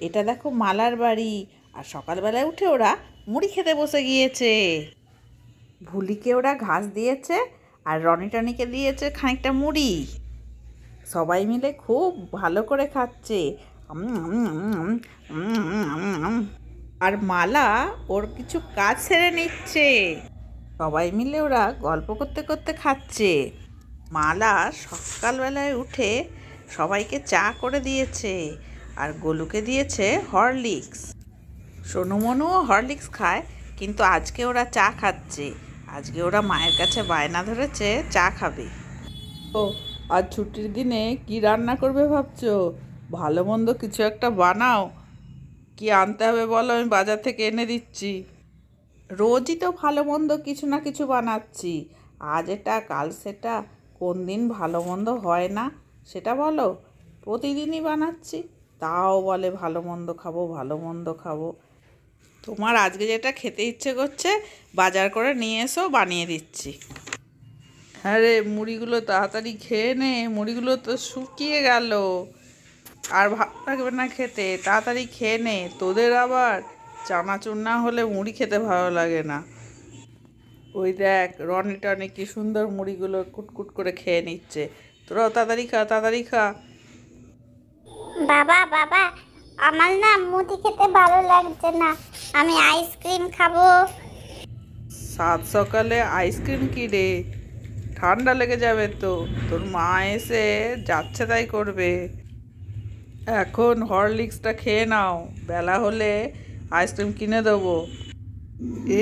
এটা দেখো মালার বাড়ি। আর সকালবেলায় উঠে ওরা মুড়ি খেতে বসে গিয়েছে। ভুলিকে ওরা ঘাস দিয়েছে আর রনি টনিকে দিয়েছে খানিকটা মুড়ি। সবাই মিলে খুব ভালো করে খাচ্ছে। উম, উম, উম, উম। আর মালা ওর কিছু কাজ সেরে নিচ্ছে। সবাই মিলে ওরা গল্প করতে করতে খাচ্ছে। মালা সকালবেলায় উঠে সবাইকে চা করে দিয়েছে আর গোলুকে দিয়েছে হরলিক্স। সোনু মনুও হরলিক্স খায়, কিন্তু আজকে ওরা চা খাচ্ছে। আজকে ওরা মায়ের কাছে বায়না ধরেছে চা খাবে। ও, আজ ছুটির দিনে কি রান্না করবে ভাবছো? ভালো মন্দ কিছু একটা বানাও। কি আনতে হবে বলো, আমি বাজার থেকে এনে দিচ্ছি। রোজই তো ভালো মন্দ কিছু না কিছু বানাচ্ছি। আজ এটা কাল সেটা, কোন দিন ভালো মন্দ হয় না সেটা বলো? প্রতিদিনই বানাচ্ছি, তাও বলে ভালো মন্দ খাবো ভালো মন্দ খাবো। তোমার আজকে যেটা খেতে ইচ্ছে করছে বাজার করে নিয়ে এসো, বানিয়ে দিচ্ছি। হ্যাঁ রে, মুড়িগুলো তাড়াতাড়ি খেয়ে নে, মুড়িগুলো তো শুকিয়ে গেল। আর ভালো লাগবে না খেতে, তাড়াতাড়ি খেয়ে নে। তোদের আবার চানাচুর না হলে মুড়ি খেতে ভালো লাগে না। ওই দেখ রনি টনি কি সুন্দর মুড়িগুলো কুটকুট করে খেয়ে নিচ্ছে। তোরাও তাড়াতাড়ি খা, তাড়াতাড়ি খা। বাবা বাবা, আমার না মুড়ি খেতে ভালো লাগছে না, আমি আইসক্রিম খাবো। সাত সকালে আইসক্রিম কি রে? ঠান্ডা লেগে যাবে তো। তোর মা এসে যাচ্ছে তাই করবে। এখন হরলিক্সটা খেয়ে নাও, বেলা হলে আইসক্রিম কিনে দেবো।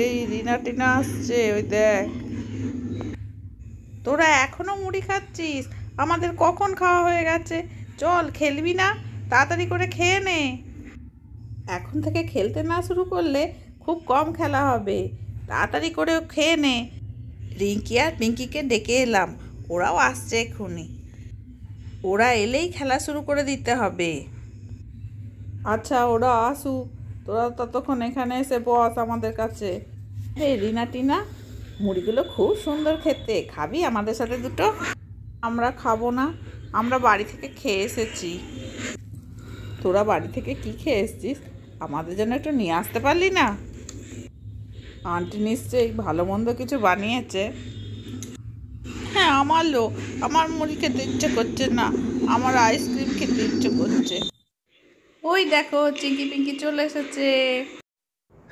এই রিনা টিনা আসছে, ওই দেখ। তোরা এখনো মুড়ি খাচ্ছিস? আমাদের কখন খাওয়া হয়ে গেছে। চল, খেলবি না? তাড়াতাড়ি করে খেয়ে নে। এখন থেকে খেলতে না শুরু করলে খুব কম খেলা হবে। তাড়াতাড়ি করে খেয়ে নে। রিঙ্কি আর পিঙ্কিকে ডেকে এলাম, ওরাও আসছে এক্ষুনি। ওরা এলেই খেলা শুরু করে দিতে হবে। আচ্ছা, ওরা আসুক, তোরা ততক্ষণ এখানে এসে বস আমাদের কাছে। রে রিনা টিনা, মুড়িগুলো খুব সুন্দর খেতে, খাবি আমাদের সাথে দুটো? আমরা খাবো না, আমরা বাড়ি থেকে খেয়ে এসেছি। তোরা বাড়ি থেকে কি খেয়ে এসেছিস? আমাদের জন্য একটু নিয়ে আসতে পারলি না? আন্টি নিশ্চয়ই ভালো মন্দ কিছু বানিয়েছে। হ্যাঁ, আমার মুড়ি খেতে ইচ্ছে করছে না, আমার আইসক্রিম খেতে ইচ্ছে করছে। ওই দেখো চিঙ্কি পিঙ্কি চলে এসেছে।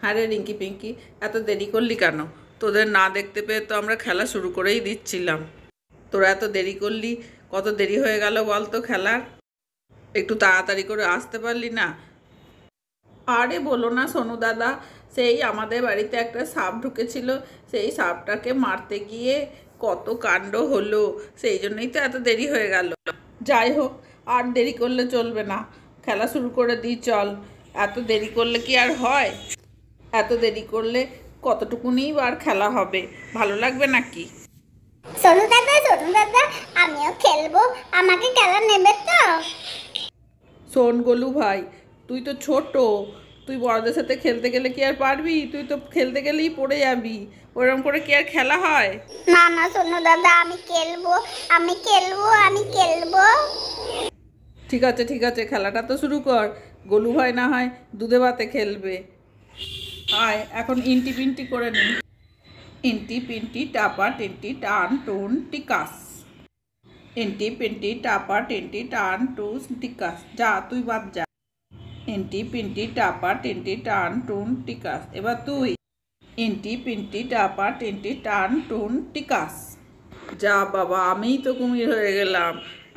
আরে রিঙ্কি পিঙ্কি, এত দেরি করলি কেন? তোদের না দেখতে পেয়ে তো আমরা খেলা শুরু করেই দিচ্ছিলাম। তোরা এত দেরি করলি, কত দেরি হয়ে গেল বল তো খেলার। একটু তাড়াতাড়ি করে আসতে পারলি না? আরে বলো না সোনু দাদা, সেই আমাদের বাড়িতে একটা সাপ ঢুকেছিল, সেই সাপটাকে মারতে গিয়ে কত কাণ্ড হলো, সেই জন্যই তো এত দেরি হয়ে গেল। যাই হোক, আর দেরি করলে চলবে না, খেলা শুরু করে দিই চল। এত দেরি করলে কি আর হয়? এত দেরি করলে কতটুকুনি আর খেলা হবে, ভালো লাগবে নাকি? সোনু দাদা, আমিও খেলবো, আমাকে খেলা নেবে তো? শোন গোলু ভাই, তুই তো ছোট, তুই বড়দের সাথে খেলতে গেলে কি আর পারবি? তুই তো খেলতে গেলেই পড়ে যাবি, ওরকম করে কি আর খেলা হয়? না না সোনু দাদা, আমি খেলবো, আমি খেলবো, আমি খেলবো। ঠিক আছে ঠিক আছে, খেলাটা তো শুরু কর। গোলু ভাই না হয় দুধে ভাতে খেলবে। আয় এখন ইন্টি পিন্টি করে নি। ইন্টি পিন্টি টাপা টিন্টি টান টুন টিকাস। ইন্টি পিন্টি টাপা টিন্টি টান টুন টিকাস। যা তুই বাদ যা। ইন্টি পিন্টি টাপা টিন্টি টান টুন টিকাস। এবার তুই। ইন্টি পিন্টি টাপা টিন্টি টান টুন টিকাস। যা বাবা, আমিই তো কুমির হয়ে গেলাম।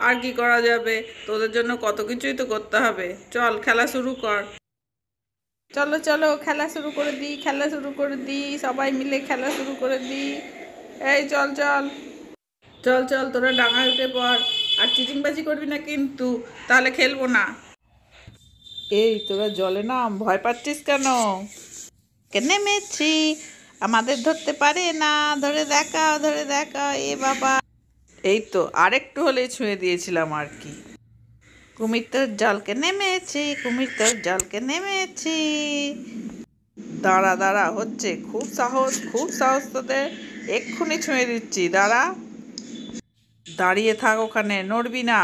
আর কি করা যাবে, তোদের জন্য কত কিছুই তো করতে হবে। চল খেলা শুরু কর। চলো চলো, খেলা শুরু করে দিই, খেলা শুরু করে দিই, সবাই মিলে খেলা শুরু করে দিই। এই চল চল চল চল, তোরা ডাঙায় উঠে পড়। আর চিটিংবাজি করবি না কিন্তু, তাহলে খেলবো না। এই তোরা জলে নাম, ভয় পাচ্ছিস কেন? নেমেছি, আমাদের ধরতে পারে না, ধরে দেখা ধরে দেখা, এ বাবা। এই তো আরেকটু হলেই ছুঁয়ে দিয়েছিলাম আর কি। কুমির তোর জলকে নেমেছি, কুমির তোর জলকে নেমেছি। দাঁড়া দাঁড়া, হচ্ছে খুব সাহস, খুব সাহস তোদের। এক্ষুনি ছুঁয়ে দিচ্ছি, দাঁড়া। দাঁড়িয়ে থাক ওখানে, নড়বি না,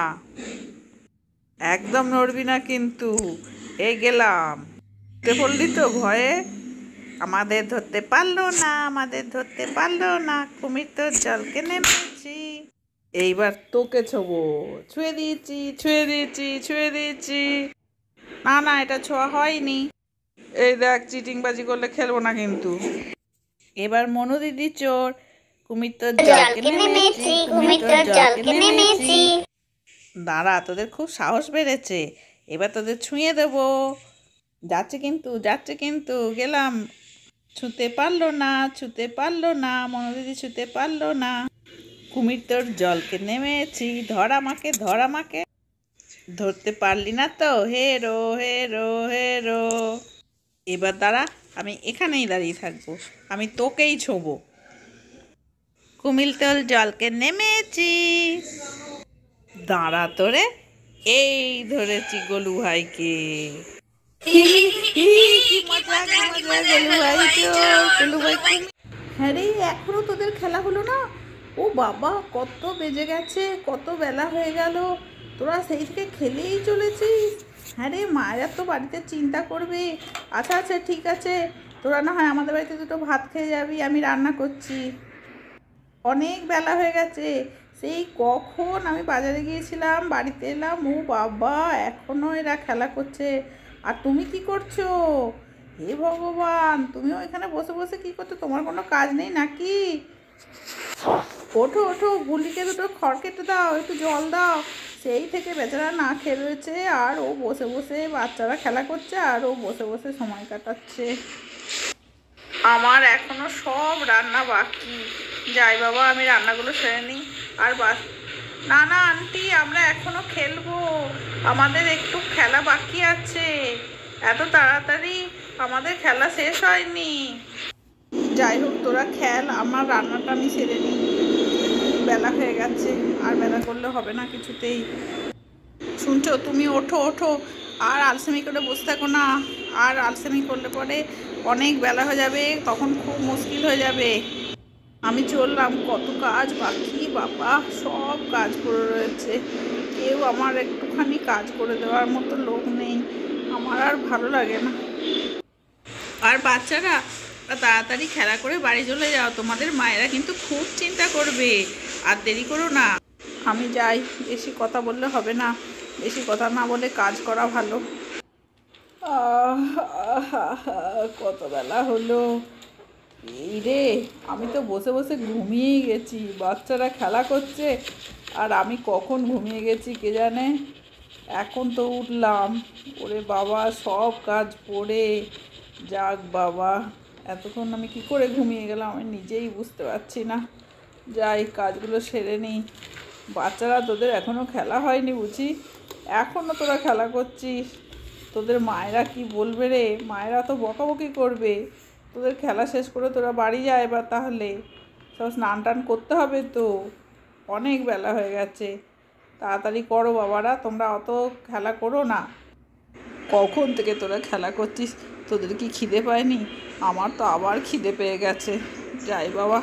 একদম নড়বি না কিন্তু। এই গেলাম। কে পড়লি তো ভয়ে? আমাদের ধরতে পারলো না, আমাদের ধরতে পারলো না, কুমির তো জলকে নেমেছি। এইবার তোকে ছোবো। ছুঁয়ে দিয়েছি, ছুঁয়ে দিয়েছি, ছুঁয়ে দিয়েছি। না না, এটা ছোঁয়া হয়নি। এই দেখ, চিটিংবাজি করলে খেলবো না কিন্তু। এবার মনু দিদি চোর। কুমির তো জলকে নেমেছি, কুমির তো জলকে নেমেছি। দাঁড়া, তোদের খুব সাহস বেড়েছে। এবার তোদের ছুঁয়ে দেবো। যাচ্ছে কিন্তু, যাচ্ছে কিন্তু। গেলাম। ছুঁতে পারলো না, ছুঁতে পারলো না, মনোদিদি ছুঁতে পারলো না। কুমির তোর জলকে নেমেছি, ধর আমাকে, ধর আমাকে। ধরতে পারলি না তো? হেরো হেরো হেরো। এবার দাঁড়া, আমি এখানেই দাঁড়িয়ে থাকবো। আমি তোকেই ছোবো। কুমির তোর জলকে নেমেছি। দাঁড়া তোরে, এই ধরেছি গোলু ভাইকে। কি মজা, কি মজা, গোলু ভাই চোর, গোলু ভাই কুমির। হ্যাঁ রে, এখনো তোদের খেলা হলো না? ও বাবা, কত বেজে গেছে, কত বেলা হয়ে গেল। তোরা সেই থেকে খেলেই চলেছিস। হ্যাঁ রে, মায়েরা তো বাড়িতে চিন্তা করবে। আচ্ছা আচ্ছা, ঠিক আছে, তোরা না হয় আমাদের বাড়িতে দুটো ভাত খেয়ে যাবি, আমি রান্না করছি। অনেক বেলা হয়ে গেছে, সেই কখন আমি বাজারে গিয়েছিলাম, বাড়িতে এলাম। ও বাবা, এখনো এরা খেলা করছে। আর তুমি কি করছো? হে ভগবান, তুমিও এখানে বসে বসে কি করছো? তোমার কোনো কাজ নেই নাকি? ওঠো ওঠো, গুলিকে দুটো খড় কেটে দাও, একটু জল দাও। সেই থেকে বেচারা না খেয়ে রয়েছে, আর ও বসে বসে, বাচ্চারা খেলা করছে আর ও বসে বসে সময় কাটাচ্ছে। আমার এখনো সব রান্না বাকি। যাই বাবা, আমি রান্নাগুলো সেরে নিই। আর বাস, না না আন্টি, আমরা এখনো খেলবো। আমাদের একটু খেলা বাকি আছে। এত তাড়াতাড়ি আমাদের খেলা শেষ হয়নি। যাই হোক, তোরা খেল, আমার রান্নাটা আমি সেরে নিই। বেলা হয়ে গেছে, আর বেলা করলে হবে না কিছুতেই। শুনছো? তুমি ওঠো ওঠো, আর আলসেমি করে বসে থাকো না। আর আলসেমি করলে পরে অনেক বেলা হয়ে যাবে, তখন খুব মুশকিল হয়ে যাবে। আমি চললাম, কত কাজ বাকি বাবা, সব কাজ পড়ে রয়েছে। কেউ আমার একটুখানি কাজ করে দেওয়ার মতো লোক নেই। আমার আর ভালো লাগে না। আর বাচ্চারা, তাড়াতাড়ি খেলা করে বাড়ি চলে যাও, তোমাদের মায়েরা কিন্তু খুব চিন্তা করবে। আর দেরি করো না। আমি যাই, বেশি কথা বললে হবে না। বেশি কথা না বলে কাজ করা ভালো। কত বেলা হলো। এই রে, আমি তো বসে বসে ঘুমিয়েই গেছি। বাচ্চারা খেলা করছে আর আমি কখন ঘুমিয়ে গেছি কে জানে। এখন তো উঠলাম। ওরে বাবা, সব কাজ পড়ে যাক বাবা, এতক্ষণ আমি কি করে ঘুমিয়ে গেলাম আমি নিজেই বুঝতে পারছি না। যাই, কাজগুলো সেরে নিই। বাচ্চারা, তোদের এখনও খেলা হয়নি বুঝি? এখনও তোরা খেলা করছিস? তোদের মায়েরা কি বলবে রে? মায়েরা তো বকাবকি করবে। তোদের খেলা শেষ করে তোরা বাড়ি যা এবার তাহলে। সব স্নান টান করতে হবে তো, অনেক বেলা হয়ে গেছে। তাড়াতাড়ি করো বাবারা, তোমরা অত খেলা করো না। কখন থেকে তোরা খেলা করছিস? তোদের কি খিদে পায়নি? আমার তো আবার খিদে পেয়ে গেছে। যাই বাবা,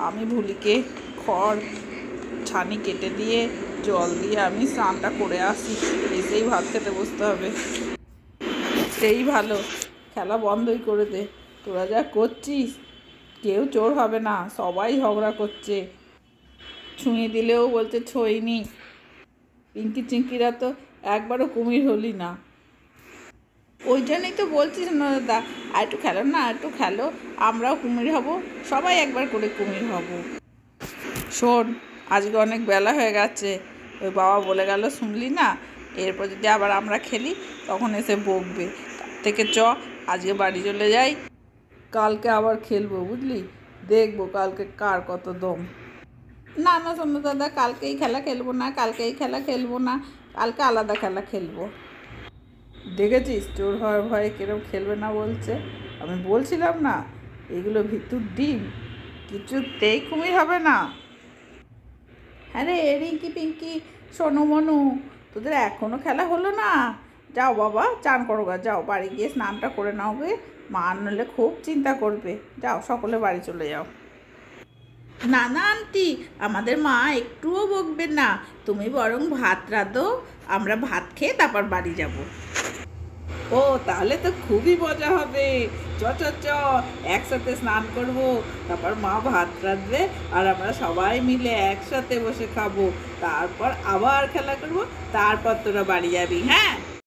আমি ভুলিকে খড় ছানি কেটে দিয়ে জল দিয়ে আমি স্নানটা করে আসি, এসেই ভাত খেতে বসতে হবে। সেই ভালো, খেলা বন্ধই করে দে। তোরা যা করছিস, কেউ চোর হবে না, সবাই ঝগড়া করছে। ছুঁয়ে দিলেও বলছে ছোঁইনি। পিঙ্কি চিঙ্কিরা তো একবারও কুমির হলি না। ওই জন্যই তো বলছিস না দাদা, আর একটু খেলো না, আর একটু খেলো, আমরাও কুমির হব, সবাই একবার করে কুমির হব। শোন, আজকে অনেক বেলা হয়ে গেছে, ওই বাবা বলে গেল শুনলি না? এরপর যদি আবার আমরা খেলি তখন এসে বকবে। তার থেকে আজকে বাড়ি চলে যাই, কালকে আবার খেলবো বুঝলি? দেখবো কালকে কার কত দম। না না শোনো দাদা, কালকে এই খেলা খেলবো না, কালকে এই খেলা খেলবো না, কালকে আলাদা খেলা খেলবো। দেখেছিস চোর হওয়ার ভয়ে কেরম খেলবে না বলছে? আমি বলছিলাম না, এগুলো ভিতর ডিম, কিছুতেই কুমির হবে না। হ্যাঁ রে রিঙ্কি পিঙ্কি, সোনু মনু, তোদের এখনও খেলা হলো না? যাও বাবা, চান করো গা, যাও বাড়ি গিয়ে স্নানটা করে নাও গে। মা আনলে খুব চিন্তা করবে। যাও, সকলে বাড়ি চলে যাও। না না আন্টি, আমাদের মা একটুও বকবেন না। তুমি বরং ভাত রাঁধো, আমরা ভাত খেয়ে তারপর বাড়ি যাব। ও ও তাহলে তো খুবই মজা হবে। চ চ চ, একসাথে স্নান করব, তারপর মা ভাত রাঁধবে আর আমরা সবাই মিলে একসাথে বসে খাবো, তারপর আবার খেলা করব, তারপর তোরা বাড়ি যাবি। হ্যাঁ।